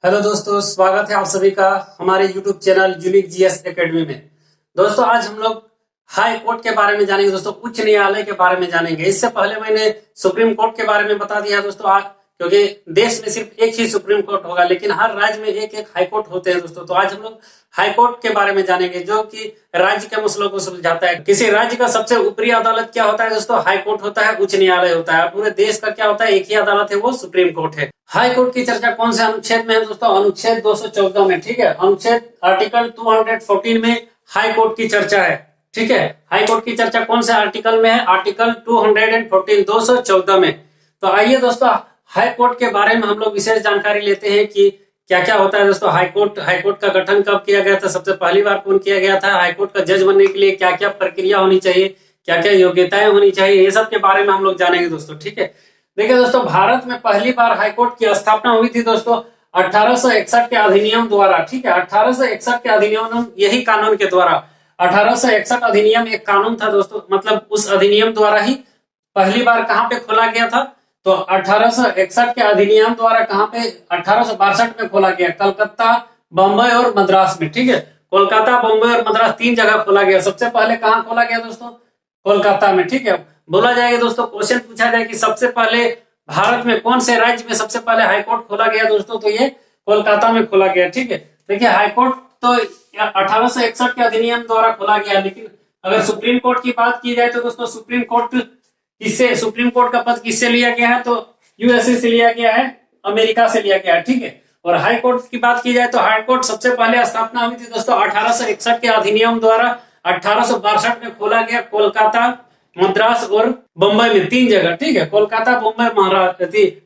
Hello दोस्तों, स्वागत है आप सभी का हमारे YouTube channel unique GS academy में। दोस्तों आज हम लोग हाई कोर्ट के बारे में जानेंगे। दोस्तों उच्च न्यायालय के बारे में जानेंगे। इससे पहले मैंने सुप्रीम कोर्ट के बारे में बता दिया दोस्तों। आज क्योंकि देश में सिर्फ एक ही सुप्रीम कोर्ट होगा, लेकिन हर राज्य में एक एक हाई कोर्ट होते हैं दोस्तों। तो आज हम लोग हाई कोर्ट के बारे में जानेंगे, जो कि राज्य के मसलों को सुलझाता है। किसी राज्य का सबसे ऊपरी अदालत क्या होता है दोस्तों? हाई कोर्ट होता है, उच्च न्यायालय होता है। पूरे देश का क्या होता है? एक ही अदालत है, वो सुप्रीम कोर्ट है। हाई कोर्ट की चर्चा कौन से अनुच्छेद में है दोस्तों? अनुच्छेद 214 में। ठीक है, अनुच्छेद आर्टिकल 214 में हाई कोर्ट की चर्चा है। ठीक है, हाई कोर्ट की चर्चा कौन से आर्टिकल में है? आर्टिकल 214 214 में। तो आइए दोस्तों हाई कोर्ट के बारे में हम लोग विशेष जानकारी लेते हैं कि क्या क्या होता है दोस्तों। हाई कोर्ट का गठन कब किया गया था? सबसे पहली बार कौन किया गया था? हाई कोर्ट का जज बनने के लिए क्या क्या प्रक्रिया होनी चाहिए, क्या क्या योग्यताएं होनी चाहिए, ये सब के बारे में हम लोग जानेंगे दोस्तों। ठीक है, देखिए दोस्तों, भारत में पहली बार हाईकोर्ट की स्थापना हुई थी दोस्तों 1861 के अधिनियम द्वारा। ठीक है, 1861 के अधिनियम, यही कानून के द्वारा 1861 अधिनियम एक कानून था दोस्तों। मतलब उस अधिनियम द्वारा ही पहली बार कहां पे खोला गया था? तो 1861 के अधिनियम द्वारा कहां पे? 1862 में खोला गया, कलकत्ता, बंबई और मद्रास में। ठीक है, कोलकाता, बंबई और मद्रास तीन जगह खोला गया। सबसे पहले कहां खोला गया दोस्तों? कोलकाता में। ठीक है, बोला जाएगा दोस्तों, क्वेश्चन पूछा जाए कि सबसे पहले भारत में कौन से राज्य में सबसे पहले हाईकोर्ट खोला गया दोस्तों? तो ये कोलकाता में खोला गया। ठीक है, देखिए हाईकोर्ट तो 1861 के अधिनियम द्वारा खोला गया, लेकिन अगर सुप्रीम कोर्ट की बात की जाए तो दोस्तों सुप्रीम कोर्ट का पद किससे लिया गया है? तो यूएसए से लिया गया है, अमेरिका से लिया गया है। ठीक है, और हाई कोर्ट की बात की जाए तो हाई कोर्ट सबसे पहले स्थापना हुई थी दोस्तों 1861 के अधिनियम द्वारा। 1862 में खोला गया, कोलकाता, मद्रास और बंबई में तीन जगह। ठीक है, कोलकाता, बंबई,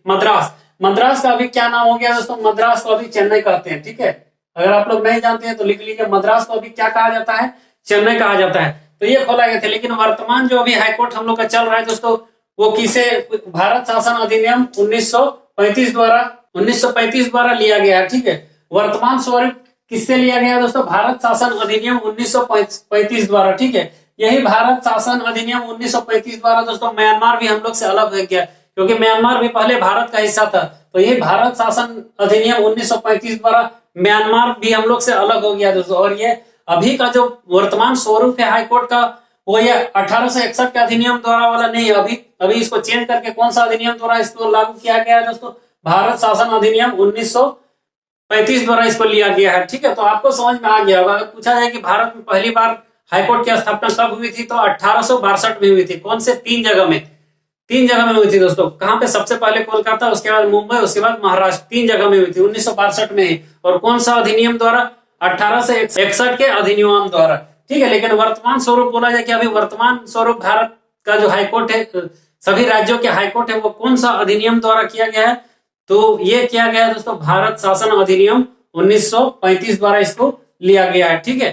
मद्रास। मद्रास का अभी क्या नाम हो गया दोस्तों? मद्रास को अभी चेन्नई कहते हैं। ठीक है, अगर आप लोग नहीं जानते हैं तो लिख लीजिए, मद्रास को अभी क्या कहा जाता है? चेन्नई कहा जाता है। तो ये खोला गया था। लेकिन वर्तमान जो अभी हाईकोर्ट हम लोग का चल रहा है दोस्तों, वो किसे? भारत शासन अधिनियम 1935 द्वारा लिया गया है। ठीक है, वर्तमान स्वरूप किससे लिया गया दोस्तों? भारत शासन अधिनियम 1935 द्वारा। ठीक है, यही भारत शासन अधिनियम 1935 द्वारा दोस्तों म्यांमार भी हम लोग से अलग हो गया, क्योंकि म्यांमार भी पहले भारत का हिस्सा था। तो ये भारत शासन अधिनियम 1935 द्वारा म्यांमार भी हम लोग से अलग हो गया दोस्तों। और ये अभी का जो वर्तमान स्वरूप है हाईकोर्ट का, वो ये 1861 के अधिनियम द्वारा वाला नहीं है। अभी इसको चेंज करके कौन सा अधिनियम द्वारा इसको लागू किया गया है दोस्तों? भारत शासन अधिनियम 1935 द्वारा इसको लिया गया है। ठीक है, तो आपको समझ में आ गया होगा। अगर पूछा जाए कि भारत में पहली बार हाईकोर्ट की स्थापना कब हुई थी, तो 1862 में हुई थी। कौन से? तीन जगह में हुई थी दोस्तों। कहां पे? सबसे पहले कोलकाता, उसके बाद मुंबई, उसके बाद महाराष्ट्र। तीन जगह में हुई थी 1962 में ही। और कौन सा अधिनियम द्वारा? 1861 के अधिनियम द्वारा। ठीक है, लेकिन वर्तमान स्वरूप बोला जाए कि अभी वर्तमान स्वरूप भारत का जो हाईकोर्ट है, सभी राज्यों के हाईकोर्ट है, वो कौन सा अधिनियम द्वारा किया गया है? तो ये किया गया है दोस्तों भारत शासन अधिनियम 1935 द्वारा इसको लिया गया है। ठीक है,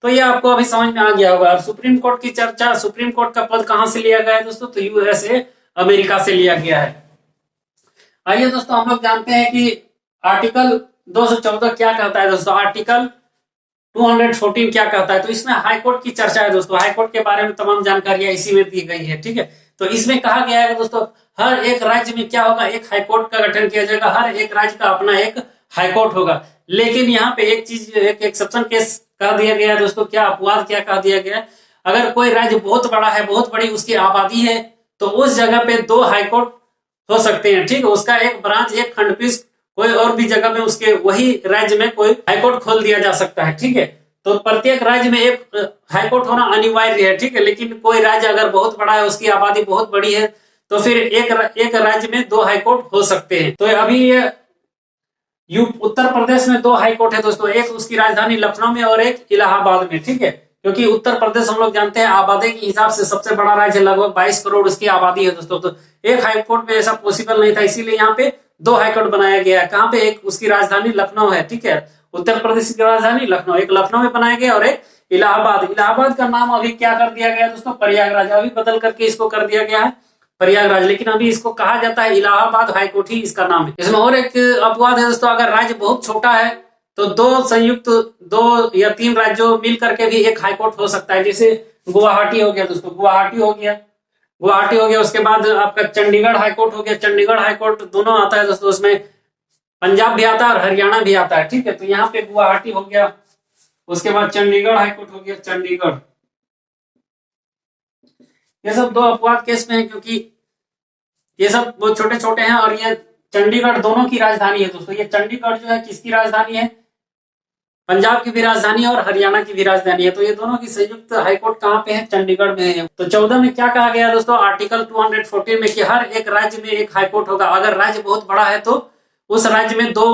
तो ये आपको अभी समझ में आ गया होगा। और सुप्रीम कोर्ट की चर्चा, सुप्रीम कोर्ट का पद कहां से लिया गया है दोस्तों? तो यूएसए, अमेरिका से लिया गया है। आइए दोस्तों, हम लोग जानते हैं कि आर्टिकल 214 क्या कहता है दोस्तों। आर्टिकल 214 क्या कहता है? तो इसमें हाईकोर्ट की चर्चा है दोस्तों। हाईकोर्ट के बारे में तमाम जानकारियां इसी में दी गई है। ठीक है, तो इसमें कहा गया है दोस्तों, हर एक राज्य में क्या होगा? एक हाईकोर्ट का गठन किया जाएगा। हर एक राज्य का अपना एक हाईकोर्ट होगा। लेकिन यहाँ पे एक चीज, एक एक्सेप्शन केस कह दिया गया है दोस्तों। क्या अपवाद क्या कह दिया गया है? अगर कोई राज्य बहुत बड़ा है, बहुत बड़ी उसकी आबादी है, तो उस जगह पे दो हाईकोर्ट हो सकते हैं। ठीक है, उसका एक ब्रांच, एक खंडपीठ कोई और भी जगह में, उसके वही राज्य में कोई हाईकोर्ट खोल दिया जा सकता है। ठीक है, तो प्रत्येक राज्य में एक हाईकोर्ट होना अनिवार्य है। ठीक है, लेकिन कोई राज्य अगर बहुत बड़ा है, उसकी आबादी बहुत बड़ी है, तो फिर एक राज्य में दो हाईकोर्ट हो सकते हैं। तो अभी ये उत्तर प्रदेश में दो हाईकोर्ट है दोस्तों। एक उसकी राजधानी लखनऊ में और एक इलाहाबाद में। ठीक है, क्योंकि उत्तर प्रदेश हम लोग जानते हैं आबादी के हिसाब से सबसे बड़ा राज्य, लगभग 22 करोड़ उसकी आबादी है दोस्तों। तो एक हाईकोर्ट में ऐसा पॉसिबल नहीं था, इसीलिए यहाँ पे दो हाईकोर्ट बनाया गया है। कहाँ पे? एक उसकी राजधानी लखनऊ है। ठीक है, उत्तर प्रदेश की राजधानी लखनऊ, एक लखनऊ में बनाया गया और एक इलाहाबाद। इलाहाबाद का नाम अभी क्या कर दिया गया दोस्तों? प्रयागराज। अभी बदल करके इसको कर दिया गया है प्रयागराज, लेकिन अभी इसको कहा जाता है इलाहाबाद हाईकोर्ट ही इसका नाम है। इसमें और एक अपवाद है दोस्तों, अगर राज्य बहुत छोटा है तो दो या तीन राज्यों मिल करके भी एक हाईकोर्ट हो सकता है। जैसे गुवाहाटी हो गया दोस्तों, गुवाहाटी हो गया। उसके बाद आपका चंडीगढ़ हाईकोर्ट हो गया। चंडीगढ़ हाईकोर्ट दोनों आता है दोस्तों। उसमें पंजाब भी आता है और हरियाणा भी आता है, ठीक है। तो यहाँ पे गुवाहाटी हो गया, उसके बाद चंडीगढ़ हाईकोर्ट हो गया, चंडीगढ़। ये सब दो अपवाद केस में है, क्योंकि ये सब बहुत छोटे छोटे हैं, और ये चंडीगढ़ दोनों की राजधानी है दोस्तों। ये चंडीगढ़ जो है किसकी राजधानी है? पंजाब की भी राजधानी है और हरियाणा की भी राजधानी है। तो ये दोनों की संयुक्त हाईकोर्ट कहाँ पे है? चंडीगढ़ में है। तो 14 में क्या कहा गया दोस्तों? आर्टिकल 214 में कि हर एक राज्य में एक हाईकोर्ट होगा। अगर राज्य बहुत बड़ा है तो उस राज्य में दो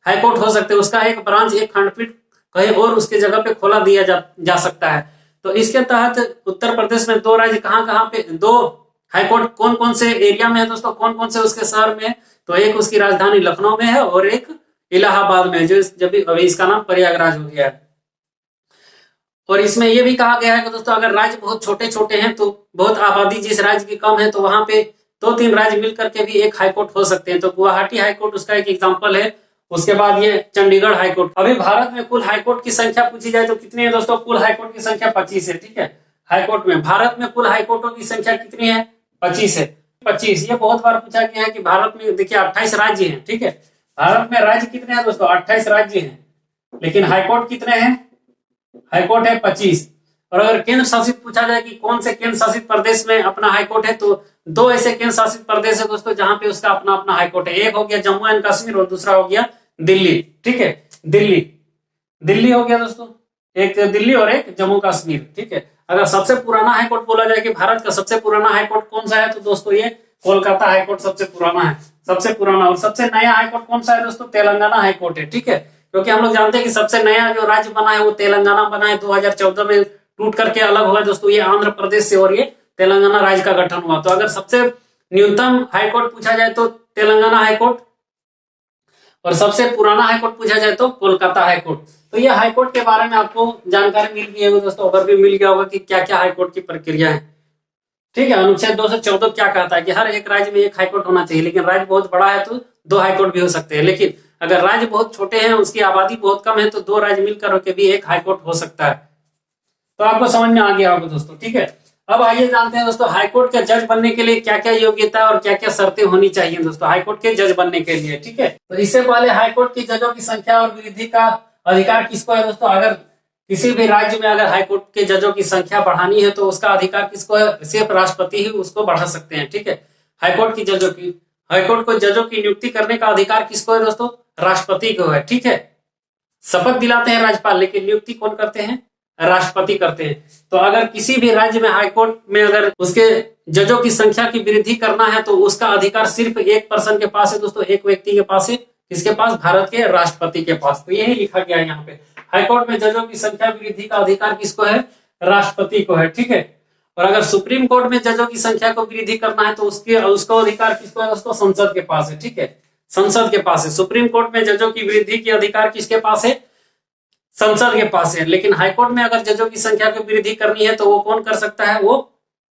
हाईकोर्ट हो सकते हैं। उसका एक ब्रांच, एक खंडपीठ कहीं और उसके जगह पे खोला दिया जा सकता है। तो इसके तहत उत्तर प्रदेश में दो राज्य कहाँ पे, दो हाईकोर्ट कौन कौन से एरिया में है दोस्तों, कौन कौन से उसके शहर में है? तो एक उसकी राजधानी लखनऊ में है और एक इलाहाबाद में, जो जब अभी इसका नाम प्रयागराज हो गया है। और इसमें यह भी कहा गया है कि दोस्तों अगर राज्य बहुत छोटे छोटे हैं तो बहुत आबादी जिस राज्य की कम है तो वहां पे 2-3 राज्य मिलकर के भी एक हाईकोर्ट हो सकते हैं। तो गुवाहाटी हाईकोर्ट उसका एक एग्जांपल है। उसके बाद ये चंडीगढ़ हाईकोर्ट। अभी भारत में कुल हाईकोर्ट की संख्या पूछी जाए तो कितनी है दोस्तों? कुल हाईकोर्ट की संख्या 25 है, ठीक है। हाईकोर्ट में भारत में कुल हाईकोर्टों की संख्या कितनी है? 25 है। 25 ये बहुत बार पूछा गया है कि भारत में देखिए 28 राज्य हैं, ठीक है। भारत में राज्य कितने हैं दोस्तों? 28 राज्य हैं, लेकिन हाईकोर्ट कितने हैं? हाईकोर्ट है 25। और अगर केंद्र शासित पूछा जाए कि कौन से केंद्र शासित प्रदेश में अपना हाईकोर्ट है, तो दो ऐसे केंद्र शासित प्रदेश है दोस्तों जहां पे उसका अपना अपना हाईकोर्ट है। एक हो गया जम्मू एंड कश्मीर और दूसरा हो गया दिल्ली, ठीक है। दिल्ली हो गया दोस्तों, एक दिल्ली और एक जम्मू कश्मीर, ठीक है। अगर सबसे पुराना हाईकोर्ट बोला जाए कि भारत का सबसे पुराना हाईकोर्ट कौन सा है, तो दोस्तों ये कोलकाता हाईकोर्ट सबसे पुराना है, सबसे पुराना। और सबसे नया हाईकोर्ट कौन सा है दोस्तों? तेलंगाना हाईकोर्ट है, ठीक है। क्योंकि हम लोग जानते हैं कि सबसे नया जो राज्य बना है वो तेलंगाना बना है, 2014 में टूट करके अलग हुआ दोस्तों। ये आंध्र प्रदेश से और ये तेलंगाना राज्य का गठन हुआ। तो अगर सबसे न्यूनतम हाईकोर्ट पूछा जाए तो तेलंगाना हाईकोर्ट, और सबसे पुराना हाईकोर्ट पूछा जाए तो कोलकाता हाईकोर्ट। तो ये हाईकोर्ट के बारे में आपको जानकारी मिल गई है दोस्तों, ओवरव्यू मिल गया होगा कि क्या क्या हाईकोर्ट की प्रक्रिया है, ठीक है। अनुच्छेद 214 क्या कहता है कि हर एक राज्य में एक हाईकोर्ट होना चाहिए, लेकिन राज्य बहुत बड़ा है तो 2 हाईकोर्ट भी हो सकते हैं। लेकिन अगर राज्य बहुत छोटे हैं, उसकी आबादी बहुत कम है, तो 2 राज्य मिलकर के भी एक हाईकोर्ट हो सकता है। तो आपको समझ में आ गया होगा दोस्तों, ठीक है। अब आइए जानते हैं दोस्तों हाईकोर्ट के जज बनने के लिए क्या क्या योग्यता और क्या क्या शर्तें होनी चाहिए दोस्तों हाईकोर्ट के जज बनने के लिए, ठीक है। तो इससे पहले हाईकोर्ट की जजों की संख्या और वृद्धि का अधिकार किसको है दोस्तों? अगर किसी भी राज्य में अगर हाईकोर्ट के जजों की संख्या बढ़ानी है तो उसका अधिकार किसको है? सिर्फ राष्ट्रपति ही उसको बढ़ा सकते हैं, ठीक है। हाईकोर्ट को जजों की नियुक्ति करने का अधिकार किसको है दोस्तों? राष्ट्रपति को है, ठीक है। शपथ दिलाते हैं राज्यपाल, लेकिन नियुक्ति कौन करते हैं? राष्ट्रपति करते हैं। तो अगर किसी भी राज्य में हाईकोर्ट में अगर उसके जजों की संख्या की वृद्धि करना है तो उसका अधिकार सिर्फ एक पर्सन के पास है दोस्तों, एक व्यक्ति के पास है। किसके पास? भारत के राष्ट्रपति के पास। तो यही लिखा गया है यहाँ पे, हाईकोर्ट में जजों की संख्या वृद्धि का अधिकार किसको है? राष्ट्रपति को है, ठीक है। और अगर सुप्रीम कोर्ट में जजों की संख्या को वृद्धि करना है तो उसका अधिकार किसको है दोस्तों? संसद के पास है, ठीक है। संसद के पास है। सुप्रीम कोर्ट में जजों की वृद्धि के अधिकार किसके पास है? संसद के पास है। लेकिन हाईकोर्ट में अगर जजों की संख्या की वृद्धि करनी है तो वो कौन कर सकता है? वो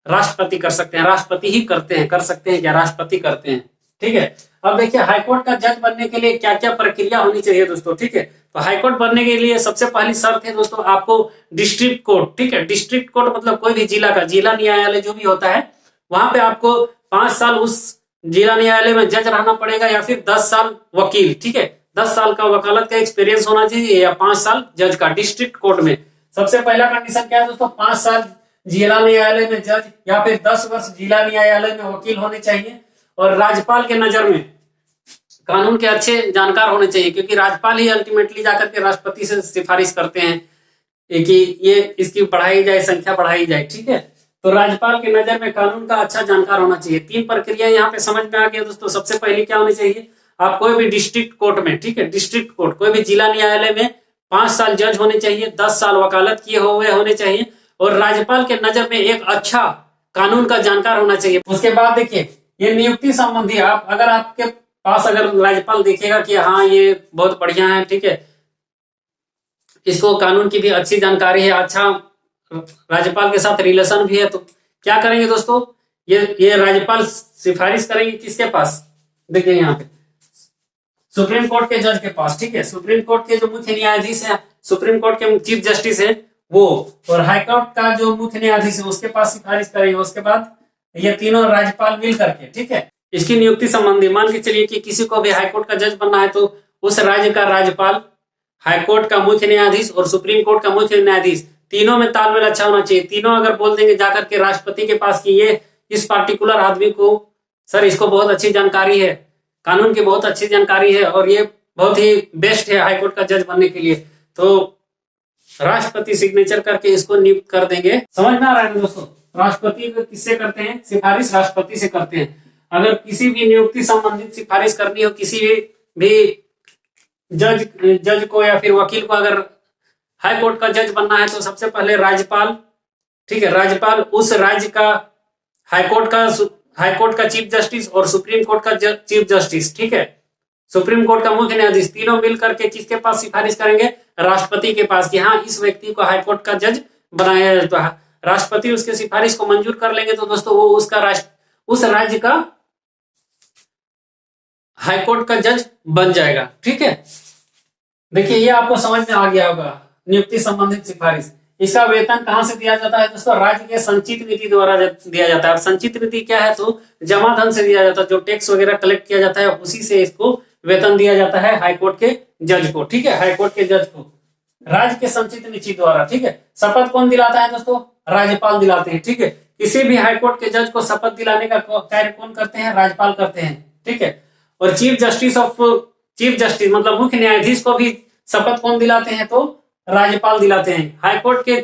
राष्ट्रपति कर सकते हैं। राष्ट्रपति ही करते हैं, कर सकते हैं क्या? राष्ट्रपति करते हैं, ठीक है। अब देखिए हाईकोर्ट का जज बनने के लिए क्या क्या प्रक्रिया होनी चाहिए दोस्तों, ठीक है। तो हाईकोर्ट बनने के लिए सबसे पहली शर्त है दोस्तों आपको डिस्ट्रिक्ट कोर्ट, ठीक है। डिस्ट्रिक्ट कोर्ट मतलब कोई भी जिला का, जिला न्यायालय जो भी होता है वहां पे आपको 5 साल उस जिला न्यायालय में जज रहना पड़ेगा, या फिर 10 साल वकील, ठीक है। 10 साल का वकालत का एक्सपीरियंस होना चाहिए, या 5 साल जज का डिस्ट्रिक्ट कोर्ट में। सबसे पहला कंडीशन क्या है दोस्तों? 5 साल जिला न्यायालय में जज, या फिर 10 वर्ष जिला न्यायालय में वकील होने चाहिए। और राज्यपाल के नजर में कानून के अच्छे जानकार होने चाहिए, क्योंकि राज्यपाल ही अल्टीमेटली जाकर के राष्ट्रपति से सिफारिश करते हैं कि ये इसकी बढ़ाई जाए, संख्या बढ़ाई जाए, ठीक है। तो राज्यपाल के नजर में कानून का अच्छा जानकार होना चाहिए। 3 प्रक्रिया यहाँ पे समझ में आ गया दोस्तों। सबसे पहले क्या होनी चाहिए? आप कोई भी डिस्ट्रिक्ट कोर्ट में, ठीक है, डिस्ट्रिक्ट कोर्ट कोई भी जिला न्यायालय में 5 साल जज होने चाहिए, 10 साल वकालत किए हुए होने चाहिए, और राज्यपाल के नजर में एक अच्छा कानून का जानकार होना चाहिए। उसके बाद देखिए ये नियुक्ति संबंधी, आप अगर आपके पास अगर राज्यपाल देखेगा कि हाँ ये बहुत बढ़िया है, ठीक है, इसको कानून की भी अच्छी जानकारी है, अच्छा राज्यपाल के साथ रिलेशन भी है, तो क्या करेंगे दोस्तों? ये राज्यपाल सिफारिश करेंगे किसके पास? देखिए यहाँ पे सुप्रीम कोर्ट के जज के पास, ठीक है। सुप्रीम कोर्ट के जो मुख्य न्यायाधीश है, सुप्रीम कोर्ट के चीफ जस्टिस है वो, और हाईकोर्ट का जो मुख्य न्यायाधीश है उसके पास सिफारिश करेंगे। उसके बाद ये तीनों राज्यपाल मिल करके, ठीक है, इसकी नियुक्ति संबंधी मान के चलिए कि किसी को भी हाईकोर्ट का जज बनना है तो उस राज्य का राज्यपाल, हाईकोर्ट का मुख्य न्यायाधीश और सुप्रीम कोर्ट का मुख्य न्यायाधीश, तीनों में तालमेल अच्छा होना चाहिए। तीनों अगर बोल देंगे जाकर के राष्ट्रपति के पास कि ये इस पार्टिकुलर आदमी को, सर इसको बहुत अच्छी जानकारी है, कानून की बहुत अच्छी जानकारी है और ये बहुत ही बेस्ट है हाईकोर्ट का जज बनने के लिए, तो राष्ट्रपति सिग्नेचर करके इसको नियुक्त कर देंगे। समझ में आ रहा है दोस्तों? राष्ट्रपति किससे करते हैं? सिफारिश राष्ट्रपति से करते हैं। अगर किसी भी नियुक्ति संबंधित सिफारिश करनी हो किसी भी जज को या फिर वकील को, अगर हाई कोर्ट का जज बनना है तो सबसे पहले राज्यपाल, ठीक है, राज्यपाल उस राज्य का हाईकोर्ट का चीफ जस्टिस और सुप्रीम कोर्ट का चीफ जस्टिस, ठीक है, सुप्रीम कोर्ट का मुख्य न्यायाधीश, तीनों मिल करके किसके पास सिफारिश करेंगे? राष्ट्रपति के पास कि हाँ इस व्यक्ति को हाईकोर्ट का जज बनाया जाए। तो राष्ट्रपति उसके सिफारिश को मंजूर कर लेंगे तो दोस्तों वो उस राज्य का हाईकोर्ट का जज बन जाएगा। ठीक है, देखिए ये आपको समझ में आ गया होगा नियुक्ति संबंधित सिफारिश। इसका वेतन कहां से दिया जाता है दोस्तों? राज्य के संचित नीति द्वारा दिया जाता है। और संचित नीति क्या है? तो जमा धन से दिया जाता है, जो टैक्स वगैरह कलेक्ट किया जाता है उसी से इसको वेतन दिया जाता है हाईकोर्ट के जज को। ठीक है, हाईकोर्ट के जज को राज्य के संचित नीति द्वारा। ठीक है, शपथ कौन दिलाता है दोस्तों? राज्यपाल दिलाते हैं। ठीक है, किसी भी हाईकोर्ट के जज को शपथ दिलाने का कार्य कौन करते हैं? राज्यपाल करते हैं। ठीक है, और चीफ जस्टिस मतलब मुख्य न्यायाधीश को भी शपथ कौन दिलाते हैं? तो राज्यपाल दिलाते हैं। हाईकोर्ट के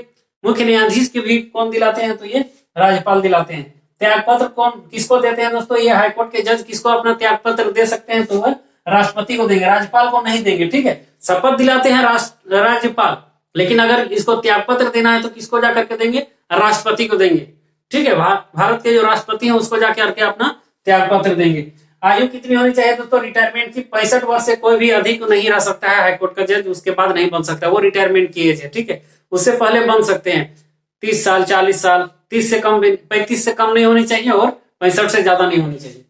मुख्य न्यायाधीश की भी कौन दिलाते हैं? तो ये राज्यपाल दिलाते हैं। त्यागपत्र कौन किसको देते हैं दोस्तों? ये हाईकोर्ट के जज किसको अपना त्यागपत्र दे सकते हैं? तो वह राष्ट्रपति को देंगे, राज्यपाल को नहीं देंगे। ठीक है, शपथ दिलाते हैं राज्यपाल, लेकिन अगर इसको त्यागपत्र देना है तो किसको जाकर के देंगे? राष्ट्रपति को देंगे। ठीक है, भारत के जो राष्ट्रपति हैं उसको जाकर के अपना त्यागपत्र देंगे। आयु कितनी होनी चाहिए दोस्तों? रिटायरमेंट की 65 वर्ष से कोई भी अधिक नहीं रह सकता है हाईकोर्ट का जज, उसके बाद नहीं बन सकता, वो रिटायरमेंट की एज है। ठीक है, उससे पहले बन सकते हैं 30 साल 40 साल, 30 से कम 35 से कम नहीं होनी चाहिए और 65 से ज्यादा नहीं होनी चाहिए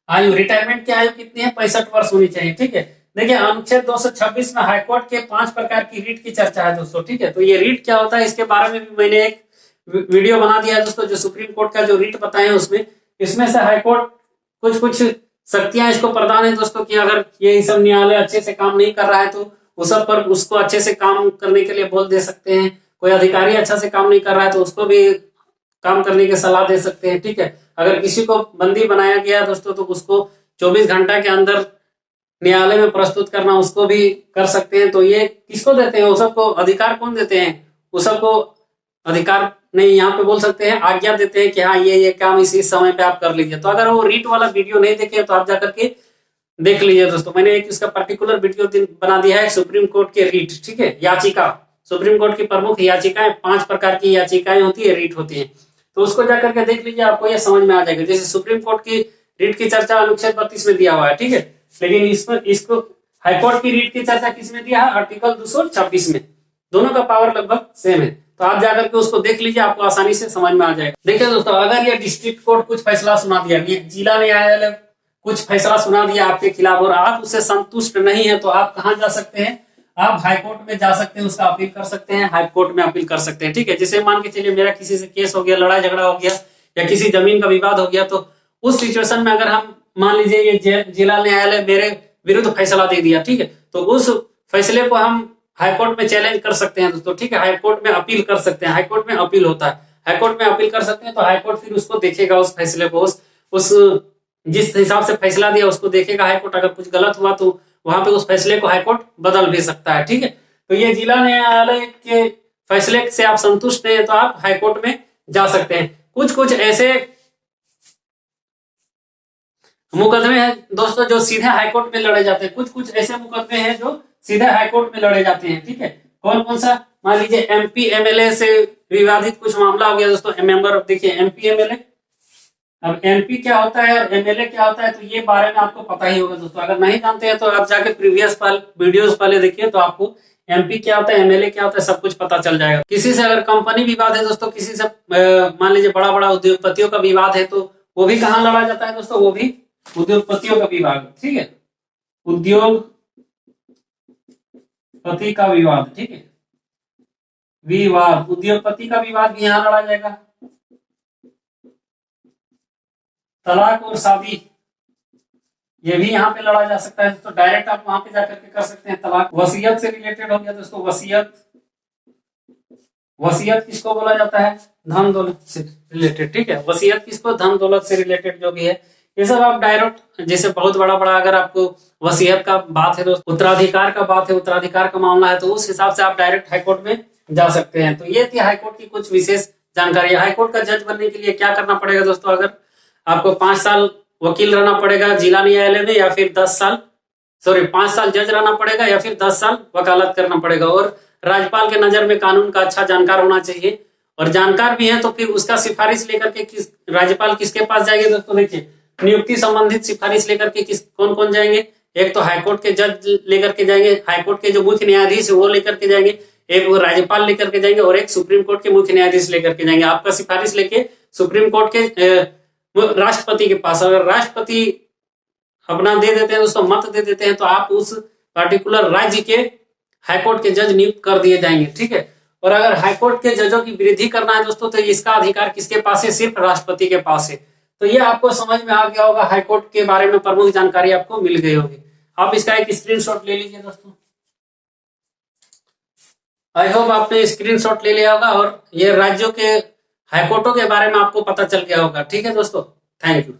आयु। रिटायरमेंट की आयु कितनी है? 65 वर्ष होनी चाहिए। ठीक है, देखिए अनुच्छेद 226 में हाईकोर्ट के 5 प्रकार की रीट की चर्चा है दोस्तों। ठीक है, तो ये रीट क्या होता है इसके बारे में भी मैंने एक वीडियो बना दिया है दोस्तों, जो सुप्रीम कोर्ट का जो रीट बताए हैं उसमें। इसमें से हाईकोर्ट कुछ शक्तियां इसको प्रदान है दोस्तों कि अगर ये सब न्यायालय अच्छे से काम नहीं कर रहा है तो उस सब पर उसको अच्छे से काम करने के लिए बोल दे सकते हैं। कोई अधिकारी अच्छा से काम नहीं कर रहा है तो उसको भी काम करने की सलाह दे सकते हैं। ठीक है, अगर किसी को बंदी बनाया गया है दोस्तों तो उसको 24 घंटा के अंदर न्यायालय में प्रस्तुत करना उसको भी कर सकते हैं। तो ये किसको देते हैं? उस सबको अधिकार कौन देते हैं? उस सबको अधिकार नहीं, यहाँ पे बोल सकते हैं आज्ञा देते हैं कि हाँ ये काम इसी समय पे आप कर लीजिए। तो अगर वो रीट वाला वीडियो नहीं देखे तो आप जाकर के देख लीजिए दोस्तों। मैंने एक इसका पर्टिकुलर वीडियो बना दिया है सुप्रीम कोर्ट के रीट। ठीक है, याचिका, सुप्रीम कोर्ट की प्रमुख याचिकाएं, 5 प्रकार की याचिकाएं होती है, रीट होती है, तो उसको जाकर के देख लीजिए, आपको यह समझ में आ जाएगा। जैसे सुप्रीम कोर्ट की रीट की चर्चा अनुच्छेद 32 में दिया हुआ है। ठीक है, लेकिन इसको हाईकोर्ट की रीट की चर्चा किसमें दिया है? आर्टिकल 226 में। दोनों का पावर लगभग सेम है, तो आप जाकर के उसको देख लीजिए, आपको आसानी से समझ में आ जाएगा। देखिए दोस्तों, अगर ये डिस्ट्रिक्ट कोर्ट कुछ फैसला सुना दिया, जिला न्यायालय कुछ फैसला सुना दिया आपके खिलाफ और आप उससे संतुष्ट नहीं है तो आप कहां जा सकते हैं? आप हाईकोर्ट में जा सकते हैं, उसका अपील कर सकते हैं, हाईकोर्ट में अपील कर सकते हैं। ठीक है, जैसे मान के चलिए मेरा किसी से केस हो गया, लड़ाई झगड़ा हो गया या किसी जमीन का विवाद हो गया, तो उस सिचुएशन में अगर हम मान लीजिए ये जिला न्यायालय मेरे विरुद्ध फैसला दे दिया, ठीक है, तो उस फैसले को हम हाईकोर्ट में चैलेंज कर सकते हैं दोस्तों। ठीक है, हाईकोर्ट में अपील कर सकते हैं, हाईकोर्ट में अपील होता है, हाईकोर्ट में अपील कर सकते हैं। तो हाईकोर्ट फिर उसको देखेगा, उस फैसले को, उस जिस हिसाब से फैसला दिया उसको देखेगा हाईकोर्ट। अगर कुछ गलत हुआ तो वहां पे उस फैसले को हाईकोर्ट बदल भी सकता है। ठीक है, तो ये जिला न्यायालय के फैसले से आप संतुष्ट नहीं है तो आप हाईकोर्ट में जा सकते हैं। कुछ ऐसे मुकदमे हैं दोस्तों जो सीधे हाईकोर्ट में लड़े जाते हैं, कुछ ऐसे मुकदमे हैं जो सीधे हाईकोर्ट में लड़े जाते हैं। ठीक है, कौन कौन सा? मान लीजिए एमपी एमएलए से विवादित कुछ मामला हो गया दोस्तों, मेंबर, देखिए एमपी एमएलए। अब एमपी क्या होता है और एमएलए क्या होता है, तो ये बारे में आपको पता ही होगा दोस्तों। अगर नहीं जानते हैं तो आप जाके प्रीवियस वीडियोस पहले देखिए, तो आपको एमपी क्या होता है, एमएलए क्या होता है, सब कुछ पता चल जाएगा। किसी से अगर कंपनी विवाद है दोस्तों, किसी से मान लीजिए बड़ा उद्योगपतियों का विवाद है, तो वो भी कहाँ लड़ा जाता है दोस्तों? वो भी उद्योगपतियों का विवाद। ठीक है, उद्योगपति का विवाद। ठीक है, उद्योगपति का विवाद भी यहाँ लड़ा जाएगा। तलाक और शादी, ये भी यहाँ पे लड़ा जा सकता है। तो डायरेक्ट आप वहां पे जाकर के कर सकते हैं। तलाक वसीयत से रिलेटेड हो गया दोस्तों। वसीयत, वसीयत किसको बोला जाता है? धन दौलत से रिलेटेड, ठीक है। वसीयत किसको? धन दौलत से रिलेटेड जो भी है ये सब आप डायरेक्ट, जैसे बहुत बड़ा बड़ा अगर आपको वसीयत का बात है, तो उत्तराधिकार का बात है, उत्तराधिकार का मामला है, तो उस हिसाब से आप डायरेक्ट हाईकोर्ट में जा सकते हैं। तो ये थी हाईकोर्ट की कुछ विशेष जानकारी। हाईकोर्ट का जज बनने के लिए क्या करना पड़ेगा दोस्तों? अगर आपको 5 साल वकील रहना पड़ेगा जिला न्यायालय में, या फिर 5 साल जज रहना पड़ेगा, या फिर 10 साल वकालत करना पड़ेगा। और राज्यपाल के नजर में कानून का अच्छा जानकार होना चाहिए, और जानकार भी है तो फिर उसका सिफारिश लेकर के राज्यपाल किसके पास जाएंगे दोस्तों? देखिए, नियुक्ति संबंधित सिफारिश लेकर के कौन कौन जाएंगे? एक तो हाईकोर्ट के जज लेकर के जाएंगे, हाईकोर्ट के जो मुख्य न्यायाधीश है वो लेकर के जाएंगे, एक वो राज्यपाल लेकर के जाएंगे, और एक सुप्रीम कोर्ट के मुख्य न्यायाधीश लेकर के जाएंगे। आपका सिफारिश लेके सुप्रीम कोर्ट के राष्ट्रपति के पास, अगर राष्ट्रपति अपना दे देते हैं दोस्तों, मत दे देते हैं, तो आप उस पर्टिकुलर राज्य के हाईकोर्ट के जज नियुक्त कर दिए जाएंगे, ठीक है। और अगर हाईकोर्ट के जजों की वृद्धि करना है दोस्तों, तो इसका अधिकार किसके पास है? सिर्फ राष्ट्रपति के पास है। तो ये आपको समझ में आ गया होगा, हाईकोर्ट के बारे में प्रमुख जानकारी आपको मिल गई होगी। आप इसका एक स्क्रीनशॉट ले लीजिए दोस्तों। आई होप आपने स्क्रीनशॉट ले लिया होगा, और ये राज्यों के हाईकोर्टों के बारे में आपको पता चल गया होगा, ठीक है दोस्तों। Thank you.